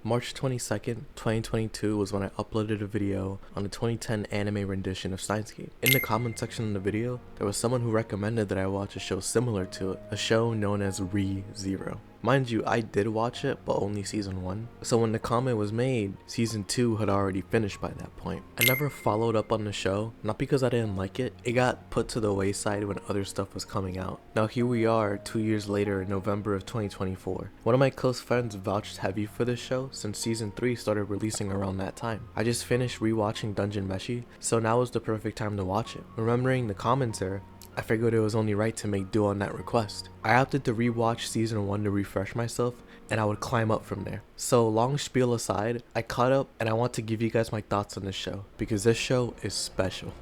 March 22nd, 2022 was when I uploaded a video on the 2010 anime rendition of Steins Gate. In the comment section of the video, there was someone who recommended that I watch a show similar to it, a show known as Re:Zero. Mind you, I did watch it, but only season 1. So when the comment was made, season 2 had already finished by that point. I never followed up on the show, not because I didn't like it. It got put to the wayside when other stuff was coming out. Now here we are, 2 years later in November of 2024. One of my close friends vouched heavy for this show since season 3 started releasing around that time. I just finished rewatching Dungeon Meshi, so now was the perfect time to watch it. Remembering the commenter, I figured it was only right to make do on that request. I opted to rewatch season 1 to refresh myself, and I would climb up from there. So long spiel aside, I caught up and I want to give you guys my thoughts on this show, because this show is special.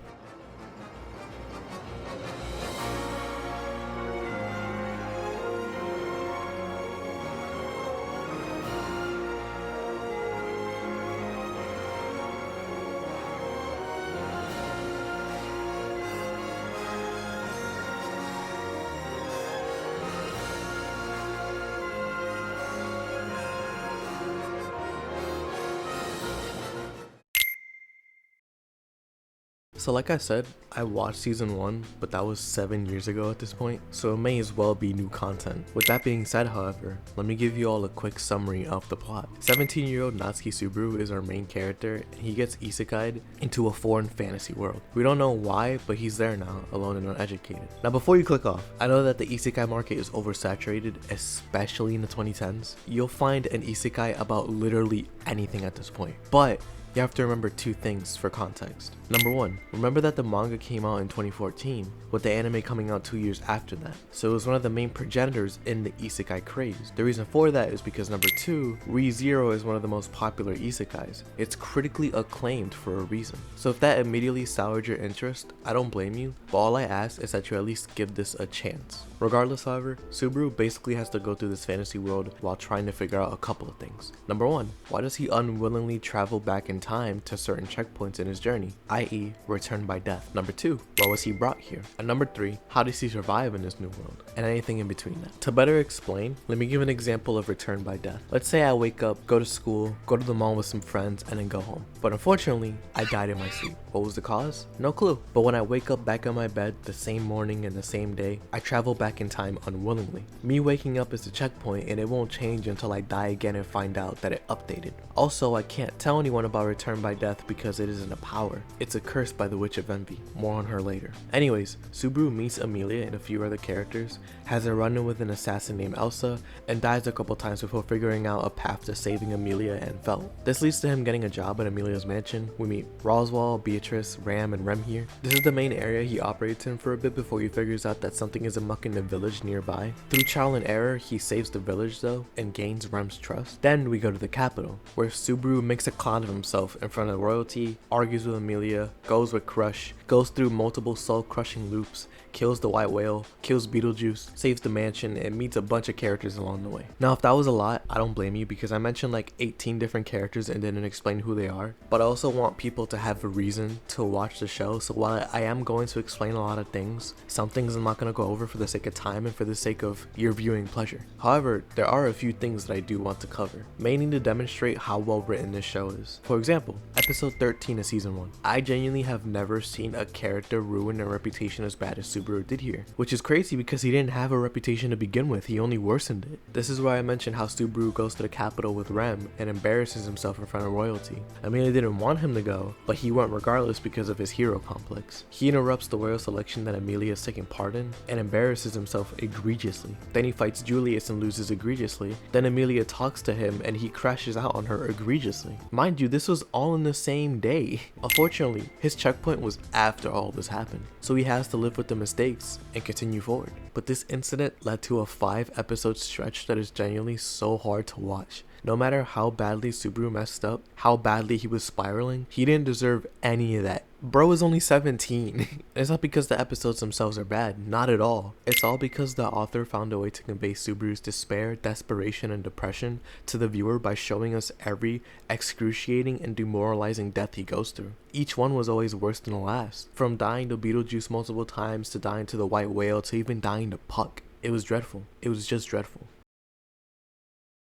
So like I said, I watched season 1, but that was 7 years ago at this point, so it may as well be new content. With that being said, however, let me give you all a quick summary of the plot. 17-year-old Natsuki Subaru is our main character, and he gets isekai'd into a foreign fantasy world. We don't know why, but he's there now, alone and uneducated. Now before you click off, I know that the isekai market is oversaturated, especially in the 2010s. You'll find an isekai about literally anything at this point, but you have to remember 2 things for context. Number 1, remember that the manga came out in 2014, with the anime coming out 2 years after that, so it was one of the main progenitors in the isekai craze. The reason for that is because number 2, Re:Zero is one of the most popular isekais. It's critically acclaimed for a reason. So if that immediately soured your interest, I don't blame you, but all I ask is that you at least give this a chance. Regardless, however, Subaru basically has to go through this fantasy world while trying to figure out a couple of things. Number 1, why does he unwillingly travel back in time to certain checkpoints in his journey, i.e. return by death? Number 2, why was he brought here? And number 3, how does he survive in this new world? And anything in between that. To better explain, let me give an example of return by death. Let's say I wake up, go to school, go to the mall with some friends, and then go home. But unfortunately, I died in my sleep. What was the cause? No clue. But when I wake up back on my bed the same morning and the same day, I travel back in time unwillingly. Me waking up is the checkpoint, and it won't change until I die again and find out that it updated. Also, I can't tell anyone about return by death because it isn't a power. It's a curse by the Witch of Envy. More on her later. Anyways, Subaru meets Amelia and a few other characters, has a run-in with an assassin named Elsa, and dies a couple times before figuring out a path to saving Amelia and Felt. This leads to him getting a job at Amelia's mansion. We meet Roswell, Beatrice, Ram, and Rem here. This is the main area he operates in for a bit before he figures out that something is amuck in the village nearby. Through trial and error, he saves the village though, and gains Rem's trust. Then we go to the capital, where Subaru makes a clown of himself in front of royalty, argues with Amelia, goes with Crush, goes through multiple soul-crushing loops, kills the white whale, kills Beetlejuice, saves the mansion, and meets a bunch of characters along the way. Now if that was a lot, I don't blame you because I mentioned like 18 different characters and didn't explain who they are, but I also want people to have a reason to watch the show, so while I am going to explain a lot of things, some things I'm not going to go over for the sake of time and for the sake of your viewing pleasure. However, there are a few things that I do want to cover, mainly to demonstrate how well written this show is. For example, episode 13 of season 1. I genuinely have never seen a character ruin their reputation as bad as Subaru did here, which is crazy because he didn't have a reputation to begin with, he only worsened it. This is why I mentioned how Subaru goes to the capital with Rem and embarrasses himself in front of royalty. Amelia didn't want him to go, but he went regardless because of his hero complex. He interrupts the royal selection that Amelia is taking part in and embarrasses himself egregiously. Then he fights Julius and loses egregiously. Then Amelia talks to him and he crashes out on her egregiously. Mind you, this was all in the same day. Unfortunately, his checkpoint was after all this happened, so he has to live with the mistakes and continue forward. But this incident led to a 5-episode stretch that is genuinely so hard to watch. No matter how badly Subaru messed up, how badly he was spiraling, he didn't deserve any of that. Bro is only 17. It's not because the episodes themselves are bad, not at all. It's all because the author found a way to convey Subaru's despair, desperation, and depression to the viewer by showing us every excruciating and demoralizing death he goes through. Each one was always worse than the last. From dying to Beetlejuice multiple times, to dying to the white whale, to even dying to Puck. It was dreadful. It was just dreadful.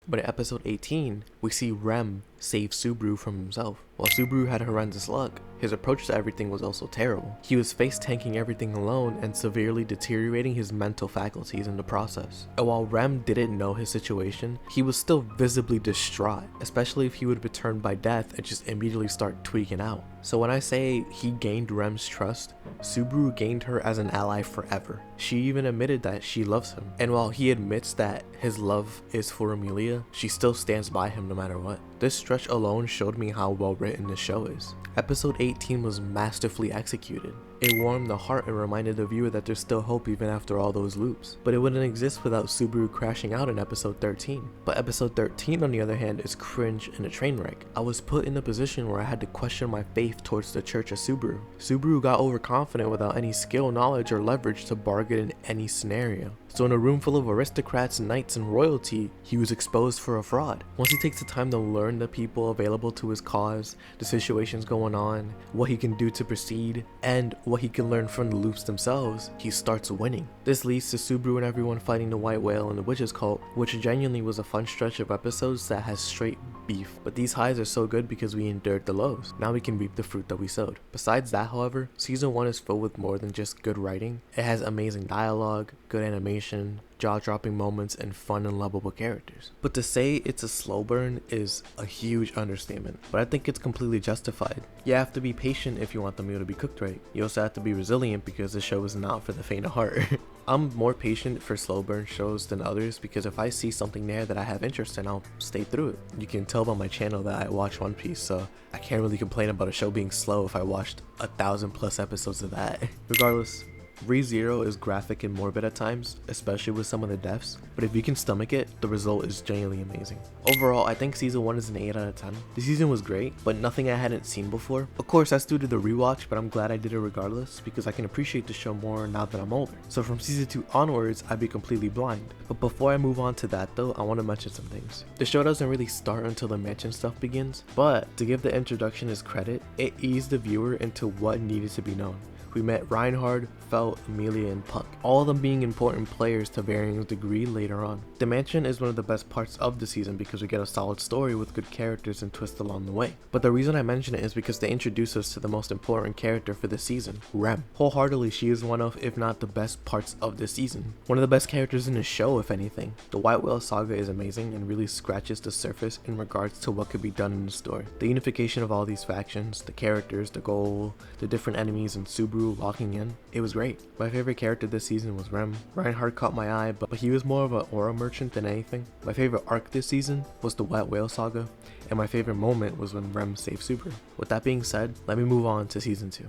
But in episode 18, we see Rem save Subaru from himself. While Subaru had horrendous luck, his approach to everything was also terrible. He was face tanking everything alone and severely deteriorating his mental faculties in the process. And while Rem didn't know his situation, he was still visibly distraught, especially if he would be turned by death and just immediately start tweaking out. So when I say he gained Rem's trust, Subaru gained her as an ally forever. She even admitted that she loves him. And while he admits that his love is for Amelia, she still stands by him no matter what. This stretch alone showed me how well written this show is. Episode 18 was masterfully executed. It warmed the heart and reminded the viewer that there's still hope even after all those loops. But it wouldn't exist without Subaru crashing out in episode 13. But episode 13 on the other hand is cringe and a train wreck. I was put in a position where I had to question my faith towards the Church of Subaru. Subaru got overconfident without any skill, knowledge, or leverage to bargain in any scenario. So in a room full of aristocrats, knights, and royalty, he was exposed for a fraud. Once he takes the time to learn the people available to his cause, the situations going on, what he can do to proceed, and what he can learn from the loops themselves, he starts winning. This leads to Subaru and everyone fighting the White Whale and the Witch's Cult, which genuinely was a fun stretch of episodes that has straight beef. But these highs are so good because we endured the lows. Now we can reap the fruit that we sowed. Besides that, however, season 1 is filled with more than just good writing. It has amazing dialogue, good animation, jaw-dropping moments, and fun and lovable characters. But to say it's a slow burn is a huge understatement, but I think it's completely justified. You have to be patient if you want the meal to be cooked right. You also have to be resilient because the show is not for the faint of heart. I'm more patient for slow burn shows than others because if I see something there that I have interest in, I'll stay through it. You can tell by my channel that I watch One Piece, so I can't really complain about a show being slow if I watched 1,000+ episodes of that. Regardless, ReZero is graphic and morbid at times, especially with some of the deaths, but if you can stomach it, the result is genuinely amazing. Overall, I think season 1 is an 8 out of 10. The season was great, but nothing I hadn't seen before. Of course, that's due to the rewatch, but I'm glad I did it regardless, because I can appreciate the show more now that I'm older. So from season 2 onwards, I'd be completely blind. But before I move on to that though, I want to mention some things. The show doesn't really start until the mansion stuff begins, but to give the introduction its credit, it eased the viewer into what needed to be known. We met Reinhard, Felt, Amelia, and Puck, all of them being important players to varying degree later on. The mansion is one of the best parts of the season because we get a solid story with good characters and twists along the way. But the reason I mention it is because they introduce us to the most important character for the season, Rem. Wholeheartedly, she is one of, if not the best parts of the season. One of the best characters in the show, if anything. The White Whale saga is amazing and really scratches the surface in regards to what could be done in the story. The unification of all these factions, the characters, the goal, the different enemies, and Subaru locking in, it was great. My favorite character this season was Rem. Reinhard caught my eye, but he was more of an aura merchant than anything. My favorite arc this season was the White Whale saga, and my favorite moment was when Rem saved Subaru. With that being said, let me move on to season 2.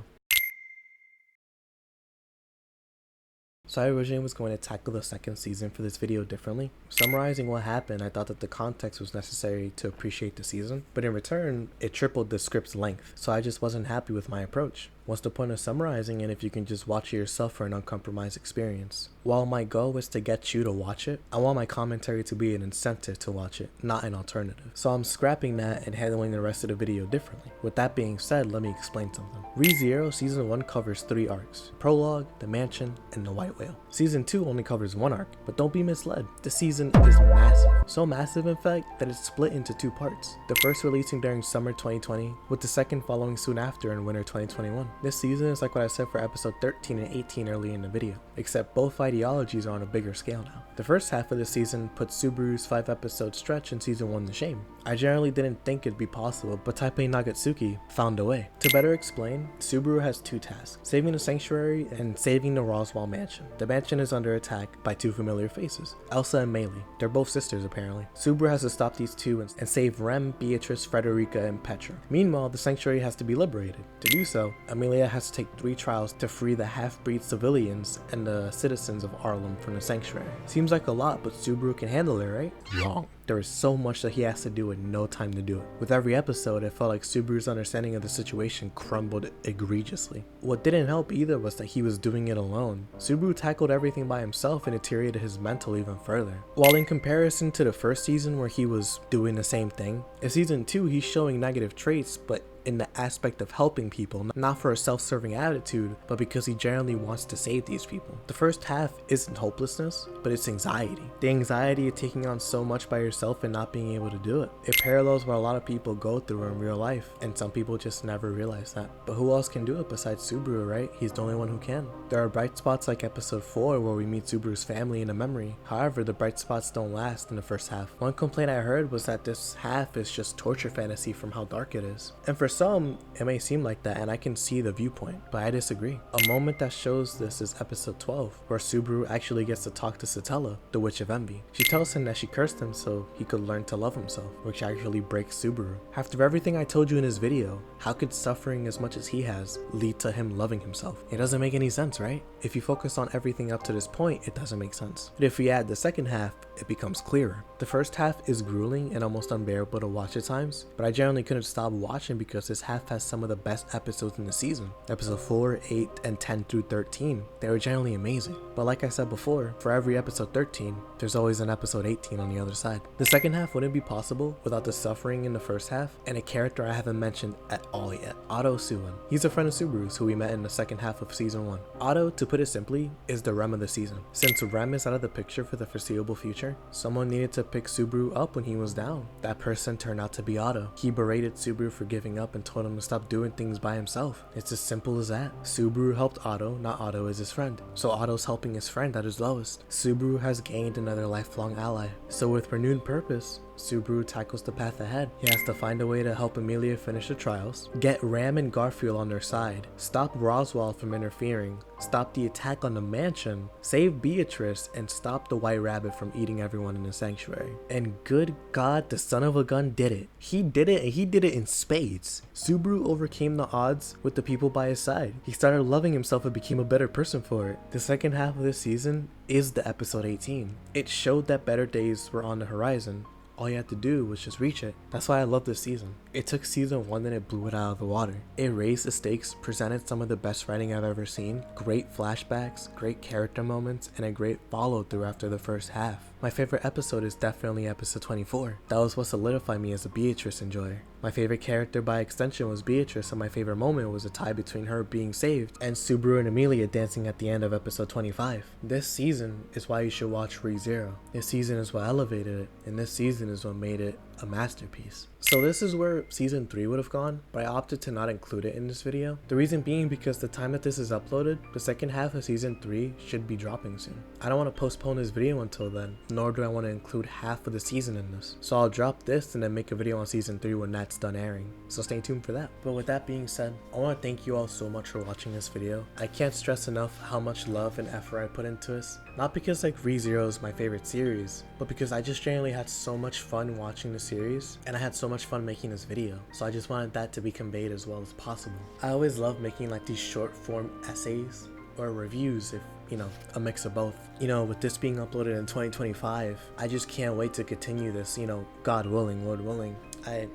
So I originally was going to tackle the second season for this video differently. Summarizing what happened, I thought that the context was necessary to appreciate the season, but in return, it tripled the script's length, so I just wasn't happy with my approach. What's the point of summarizing it if you can just watch it yourself for an uncompromised experience? While my goal is to get you to watch it, I want my commentary to be an incentive to watch it, not an alternative. So I'm scrapping that and handling the rest of the video differently. With that being said, let me explain something. ReZero Season 1 covers 3 arcs: Prologue, The Mansion, and The White Whale. Season 2 only covers 1 arc, but don't be misled. The season is massive. So massive in fact that it's split into 2 parts. The first releasing during summer 2020, with the second following soon after in winter 2021. This season is like what I said for episode 13 and 18 early in the video, except both ideologies are on a bigger scale now. The first half of the season puts Subaru's 5-episode stretch in season 1 to shame. I generally didn't think it'd be possible, but Taipei Nagatsuki found a way. To better explain, Subaru has 2 tasks: saving the sanctuary and saving the Roswell mansion. The mansion is under attack by 2 familiar faces, Elsa and Meili. They're both sisters apparently. Subaru has to stop these 2 and save Rem, Beatrice, Frederica, and Petra. Meanwhile, the sanctuary has to be liberated. To do so, Amelia has to take 3 trials to free the half-breed civilians and the citizens of Arlem from the sanctuary. Seems like a lot, but Subaru can handle it, right? Wrong. There is so much that he has to do and no time to do it. With every episode, it felt like Subaru's understanding of the situation crumbled egregiously. What didn't help either was that he was doing it alone. Subaru tackled everything by himself and deteriorated his mental even further. While in comparison to the first season where he was doing the same thing, in season 2 he's showing negative traits, but in the aspect of helping people, not for a self-serving attitude, but because he generally wants to save these people. The first half isn't hopelessness, but it's anxiety. The anxiety of taking on so much by yourself and not being able to do it. It parallels what a lot of people go through in real life, and some people just never realize that. But who else can do it besides Subaru, right? He's the only one who can. There are bright spots like episode 4 where we meet Subaru's family in a memory. However, the bright spots don't last in the first half. One complaint I heard was that this half is just torture fantasy from how dark it is. And for some, it may seem like that, and I can see the viewpoint, but I disagree. A moment that shows this is episode 12, where Subaru actually gets to talk to Satella, the Witch of Envy. She tells him that she cursed him so he could learn to love himself, which actually breaks Subaru. After everything I told you in this video, how could suffering as much as he has lead to him loving himself? It doesn't make any sense, right? If you focus on everything up to this point, it doesn't make sense. But if we add the second half, it becomes clearer. The first half is grueling and almost unbearable to watch at times, but I generally couldn't stop watching because this half has some of the best episodes in the season. Episode 4, 8, and 10 through 13, they were generally amazing. But like I said before, for every episode 13, there's always an episode 18 on the other side. The second half wouldn't be possible without the suffering in the first half, and a character I haven't mentioned at all yet, Otto Suwon. He's a friend of Subaru's who we met in the second half of season 1. Otto, to put it simply, is the Rem of the season. Since Rem is out of the picture for the foreseeable future, someone needed to pick Subaru up when he was down. That person turned out to be Otto. He berated Subaru for giving up and told him to stop doing things by himself. It's as simple as that. Subaru helped Otto, not Otto is his friend. So Otto's helping his friend at his lowest. Subaru has gained another lifelong ally. So with renewed purpose, Subaru tackles the path ahead. He has to find a way to help Amelia finish the trials, get Ram and Garfield on their side, stop Roswell from interfering, stop the attack on the mansion, save Beatrice, and stop the White Rabbit from eating everyone in the sanctuary. And good God, the son of a gun did it. He did it, and he did it in spades. Subaru overcame the odds with the people by his side. He started loving himself and became a better person for it. The second half of this season is the episode 18. It showed that better days were on the horizon. All you had to do was just reach it. That's why I love this season. It took season 1 and it blew it out of the water. It raised the stakes, presented some of the best writing I've ever seen, great flashbacks, great character moments, and a great follow through after the first half. My favorite episode is definitely episode 24. That was what solidified me as a Beatrice enjoyer. My favorite character by extension was Beatrice, and my favorite moment was a tie between her being saved and Subaru and Amelia dancing at the end of episode 25. This season is why you should watch ReZero. This season is what elevated it, and this season is what made it a masterpiece. So this is where season 3 would have gone, but I opted to not include it in this video. The reason being because the time that this is uploaded, the second half of season 3 should be dropping soon. I don't want to postpone this video until then, nor do I want to include half of the season in this. So I'll drop this and then make a video on season 3 when that's done airing. So stay tuned for that. But with that being said, I want to thank you all so much for watching this video. I can't stress enough how much love and effort I put into this. Not because like ReZero is my favorite series, but because I just genuinely had so much fun watching the series, and I had so much fun making this video. So I just wanted that to be conveyed as well as possible. I always love making like these short form essays or reviews, if you know, a mix of both. You know, with this being uploaded in 2025, I just can't wait to continue this, you know, God willing, Lord willing.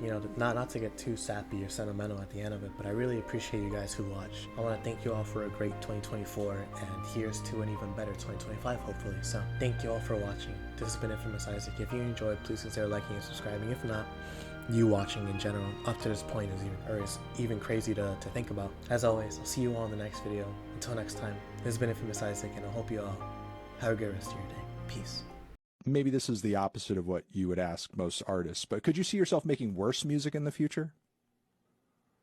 You know, not to get too sappy or sentimental at the end of it, but I really appreciate you guys who watch. I want to thank you all for a great 2024, and here's to an even better 2025, hopefully. So thank you all for watching. This has been Infamous Isaac. If you enjoyed, please consider liking and subscribing. If not, you watching in general up to this point is even crazy to think about. As always, I'll see you all in the next video. Until next time, this has been Infamous Isaac, and I hope you all have a good rest of your day. Peace. Maybe this is the opposite of what you would ask most artists, but could you see yourself making worse music in the future?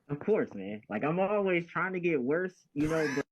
Of course, man. Like I'm always trying to get worse, you know, but